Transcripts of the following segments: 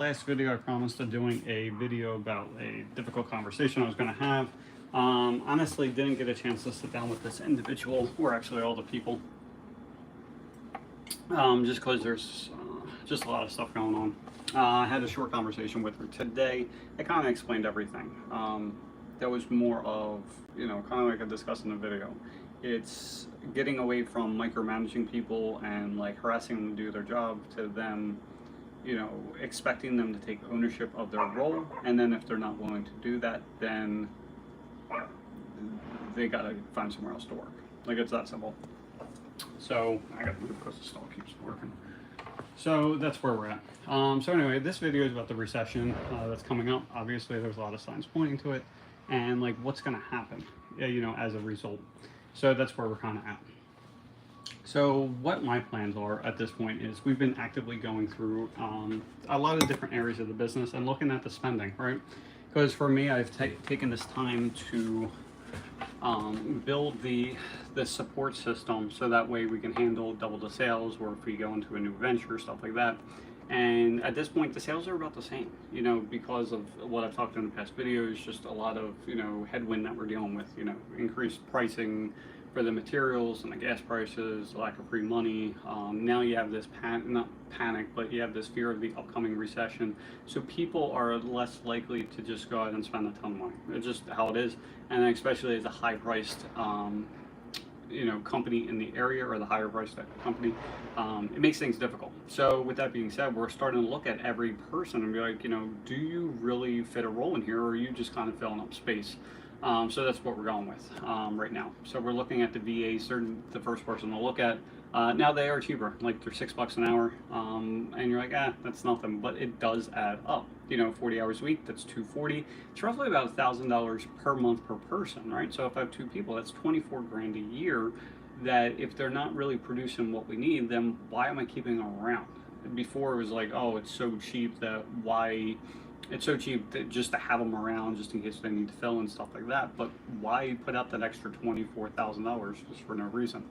Last video I promised to doing a video about a difficult conversation I was going to have. Honestly didn't get a chance to sit down with this individual, or actually all the people, just because there's just a lot of stuff going on. I had a short conversation with her today. I kind of explained everything. That was more of, kind of like I discussed in the video. It's getting away from micromanaging people and like harassing them to do their job to them, expecting them to take ownership of their role, and then if they're not willing to do that, then they gotta find somewhere else to work. Like, it's that simple. So I gotta move because the stall keeps working. So that's where we're at. So anyway, this video is about the recession that's coming up. Obviously, there's a lot of signs pointing to it, and like what's gonna happen, as a result. So that's where we're kind of at. So what my plans are at this point is we've been actively going through a lot of different areas of the business and looking at the spending, right? Because for me, I've taken this time to build the support system so that way we can handle double the sales, or if we go into a new venture, stuff like that. And at this point, the sales are about the same, because of what I've talked in the past videos, just a lot of, headwind that we're dealing with, increased pricing for the materials and the gas prices, lack of free money. Now you have this not panic, but you have this fear of the upcoming recession. So people are less likely to just go out and spend a ton of money. It's just how it is. And especially as a high priced, company in the area, or the higher priced company, it makes things difficult. So with that being said, we're starting to look at every person and be like, do you really fit a role in here, or are you just kind of filling up space? So that's what we're going with right now. So we're looking at the VAs, the first person to look at. Now they are cheaper, like they're $6 an hour, and you're like, that's nothing, but it does add up. 40 hours a week, that's $240. It's roughly about $1,000 per month per person, right? So if I have two people, that's 24 grand a year. That if they're not really producing what we need, then why am I keeping them around? Before it was like, oh, it's so cheap that why. It's so cheap just to have them around, just in case they need to fill and stuff like that. But why put out that extra $24,000 just for no reason?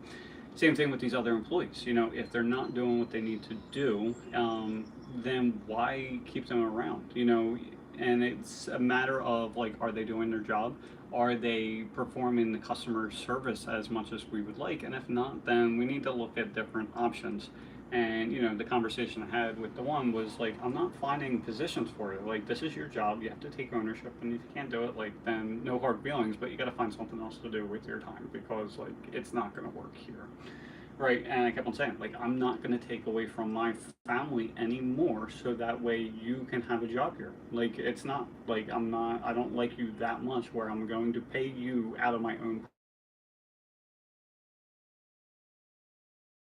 Same thing with these other employees. If they're not doing what they need to do, then why keep them around? And it's a matter of like, are they doing their job? Are they performing the customer service as much as we would like? And if not, then we need to look at different options. And the conversation I had with the one was like, I'm not finding positions for you. Like, this is your job, you have to take ownership, and if you can't do it, like, then no hard feelings, but you got to find something else to do with your time, because like, it's not going to work here, right? And I kept on saying, like, I'm not going to take away from my family anymore, so that way you can have a job here. Like, it's not like I don't like you that much where I'm going to pay you out of my own